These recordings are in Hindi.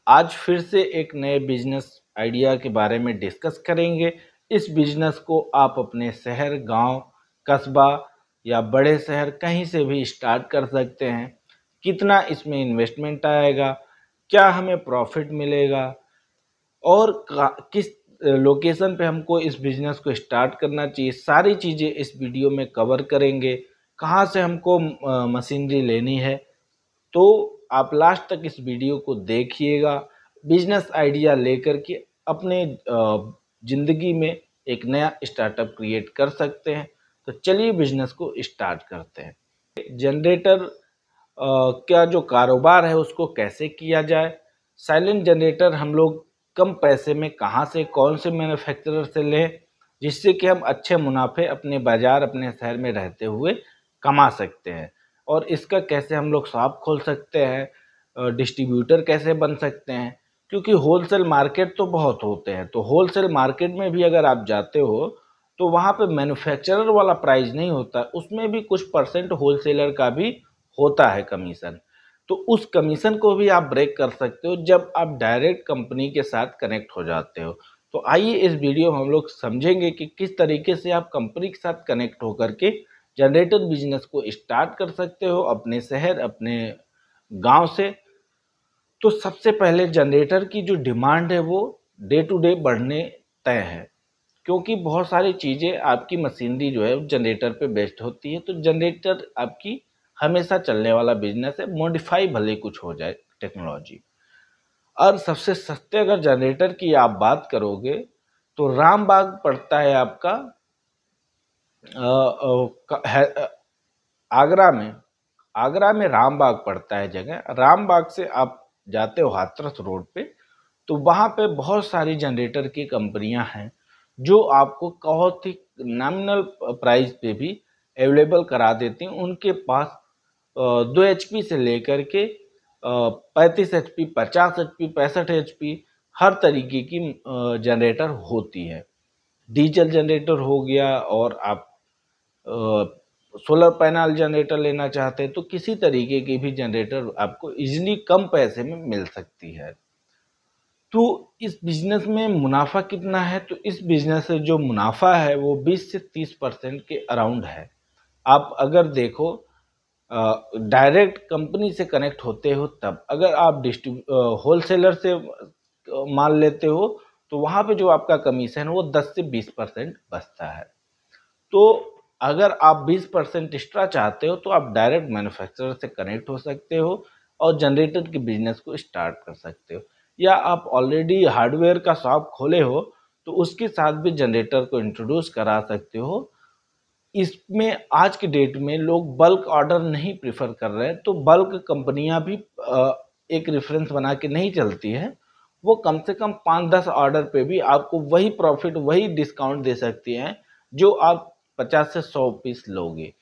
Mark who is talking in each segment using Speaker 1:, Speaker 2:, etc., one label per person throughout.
Speaker 1: आज फिर से एक नए बिजनेस आइडिया के बारे में डिस्कस करेंगे। इस बिजनेस को आप अपने शहर, गांव, कस्बा या बड़े शहर कहीं से भी स्टार्ट कर सकते हैं। कितना इसमें इन्वेस्टमेंट आएगा, क्या हमें प्रॉफिट मिलेगा और किस लोकेशन पे हमको इस बिजनेस को स्टार्ट करना चाहिए, सारी चीज़ें इस वीडियो में कवर करेंगे। कहाँ से हमको मशीनरी लेनी है, तो आप लास्ट तक इस वीडियो को देखिएगा। बिजनेस आइडिया लेकर के अपने ज़िंदगी में एक नया स्टार्टअप क्रिएट कर सकते हैं। तो चलिए बिजनेस को स्टार्ट करते हैं। जनरेटर का जो कारोबार है उसको कैसे किया जाए। साइलेंट जनरेटर हम लोग कम पैसे में कहाँ से, कौन से मैन्युफैक्चरर से लें जिससे कि हम अच्छे मुनाफे अपने बाज़ार, अपने शहर में रहते हुए कमा सकते हैं, और इसका कैसे हम लोग शॉप खोल सकते हैं, डिस्ट्रीब्यूटर कैसे बन सकते हैं। क्योंकि होलसेल मार्केट तो बहुत होते हैं, तो होलसेल मार्केट में भी अगर आप जाते हो तो वहाँ पे मैन्युफैक्चरर वाला प्राइस नहीं होता, उसमें भी कुछ परसेंट होलसेलर का भी होता है कमीशन। तो उस कमीशन को भी आप ब्रेक कर सकते हो जब आप डायरेक्ट कंपनी के साथ कनेक्ट हो जाते हो। तो आइए इस वीडियो में हम लोग समझेंगे कि किस तरीके से आप कंपनी के साथ कनेक्ट होकर के जनरेटर बिजनेस को स्टार्ट कर सकते हो अपने शहर, अपने गांव से। तो सबसे पहले जनरेटर की जो डिमांड है वो डे टू डे बढ़ने तय है, क्योंकि बहुत सारी चीज़ें आपकी मशीनरी जो है जनरेटर पे बेस्ड होती है। तो जनरेटर आपकी हमेशा चलने वाला बिजनेस है, मॉडिफाई भले कुछ हो जाए टेक्नोलॉजी। और सबसे सस्ते अगर जनरेटर की आप बात करोगे तो रामबाग पड़ता है आपका आगरा में रामबाग पड़ता है जगह। रामबाग से आप जाते हो हाथरस रोड पे, तो वहाँ पे बहुत सारी जनरेटर की कंपनियां हैं जो आपको बहुत ही नॉमिनल प्राइस पे भी अवेलेबल करा देती हैं। उनके पास 2 HP से लेकर के 35 HP, 50 HP, 65 HP हर तरीके की जनरेटर होती है। डीजल जनरेटर हो गया, और आप सोलर पैनल जनरेटर लेना चाहते हैं तो किसी तरीके की भी जनरेटर आपको इजीली कम पैसे में मिल सकती है। तो इस बिजनेस में मुनाफा कितना है, तो इस बिजनेस से जो मुनाफा है वो 20 से 30% के अराउंड है। आप अगर देखो डायरेक्ट कंपनी से कनेक्ट होते हो तब, अगर आप होलसेलर से माल लेते हो तो वहाँ पे जो आपका कमीशन है वो 10 से 20% बचता है। तो अगर आप 20% एक्स्ट्रा चाहते हो तो आप डायरेक्ट मैन्युफैक्चरर से कनेक्ट हो सकते हो और जनरेटर के बिजनेस को स्टार्ट कर सकते हो। या आप ऑलरेडी हार्डवेयर का शॉप खोले हो तो उसके साथ भी जनरेटर को इंट्रोड्यूस करा सकते हो। इसमें आज की डेट में लोग बल्क ऑर्डर नहीं प्रेफर कर रहे हैं, तो बल्क कंपनियां भी एक रेफरेंस बना के नहीं चलती है। वो कम से कम 5-10 ऑर्डर पे भी आपको वही प्रॉफिट, वही डिस्काउंट दे सकती हैं जो आप 50 से 100 पीस लोगे।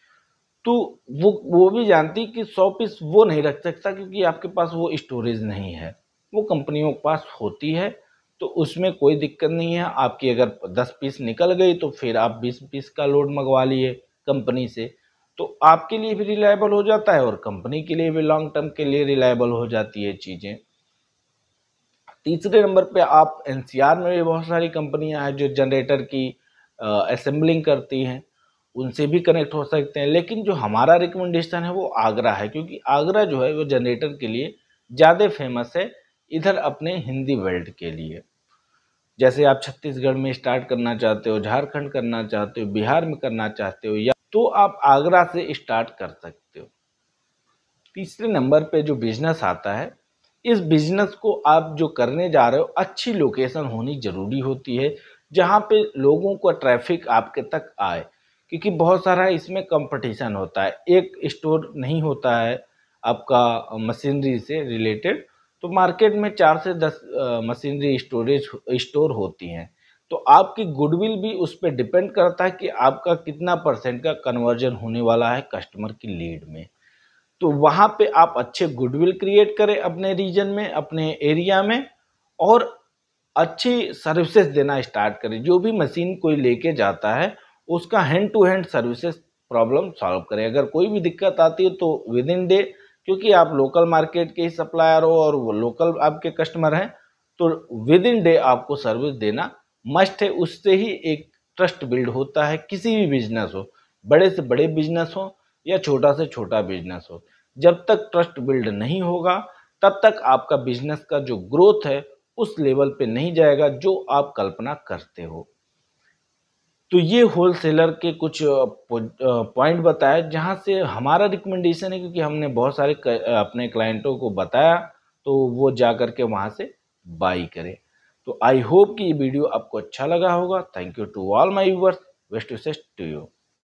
Speaker 1: तो वो भी जानती कि 100 पीस वो नहीं रख सकता क्योंकि आपके पास वो स्टोरेज नहीं है, वो कंपनियों के पास होती है। तो उसमें कोई दिक्कत नहीं है। आपकी अगर 10 पीस निकल गई तो फिर आप 20 पीस का लोड मंगवा लिए कंपनी से, तो आपके लिए भी रिलायबल हो जाता है और कंपनी के लिए भी लॉन्ग टर्म के लिए रिलायबल हो जाती है चीज़ें। तीसरे नंबर पे आप एनसीआर में भी बहुत सारी कंपनियां हैं जो जनरेटर की असेंबलिंग करती हैं, उनसे भी कनेक्ट हो सकते हैं। लेकिन जो हमारा रिकमेंडेशन है वो आगरा है, क्योंकि आगरा जो है वो जनरेटर के लिए ज़्यादा फेमस है इधर अपने हिंदी बेल्ट के लिए। जैसे आप छत्तीसगढ़ में स्टार्ट करना चाहते हो, झारखंड करना चाहते हो, बिहार में करना चाहते हो, या तो आप आगरा से स्टार्ट कर सकते हो। तीसरे नंबर पे जो बिजनेस आता है, इस बिजनेस को आप जो करने जा रहे हो अच्छी लोकेशन होनी ज़रूरी होती है जहाँ पे लोगों का ट्रैफिक आपके तक आए, क्योंकि बहुत सारा इसमें कंपटीशन होता है। एक स्टोर नहीं होता है आपका मशीनरी से रिलेटेड, तो मार्केट में 4 से 10 मशीनरी स्टोर होती हैं। तो आपकी गुडविल भी उस पर डिपेंड करता है कि आपका कितना परसेंट का कन्वर्जन होने वाला है कस्टमर की लीड में। तो वहाँ पे आप अच्छे गुडविल क्रिएट करें अपने रीजन में, अपने एरिया में, और अच्छी सर्विसेज देना स्टार्ट करें। जो भी मशीन कोई लेके जाता है उसका hand to hand services problem solve करें। अगर कोई भी दिक्कत आती है तो विद इन डे क्योंकि आप लोकल मार्केट के ही सप्लायर हो और वो लोकल आपके कस्टमर हैं, तो विद इन डे आपको सर्विस देना मस्ट है। उससे ही एक ट्रस्ट बिल्ड होता है, किसी भी बिजनेस हो, बड़े से बड़े बिजनेस हो या छोटा से छोटा बिजनेस हो। जब तक ट्रस्ट बिल्ड नहीं होगा तब तक आपका बिजनेस का जो ग्रोथ है उस लेवल पे नहीं जाएगा जो आप कल्पना करते हो। तो ये होलसेलर के कुछ पॉइंट बताए जहाँ से हमारा रिकमेंडेशन है, क्योंकि हमने बहुत सारे अपने क्लाइंटों को बताया तो वो जा कर के वहाँ से बाई करें। तो आई होप कि ये वीडियो आपको अच्छा लगा होगा। Thank you to all my viewers, best wishes to you.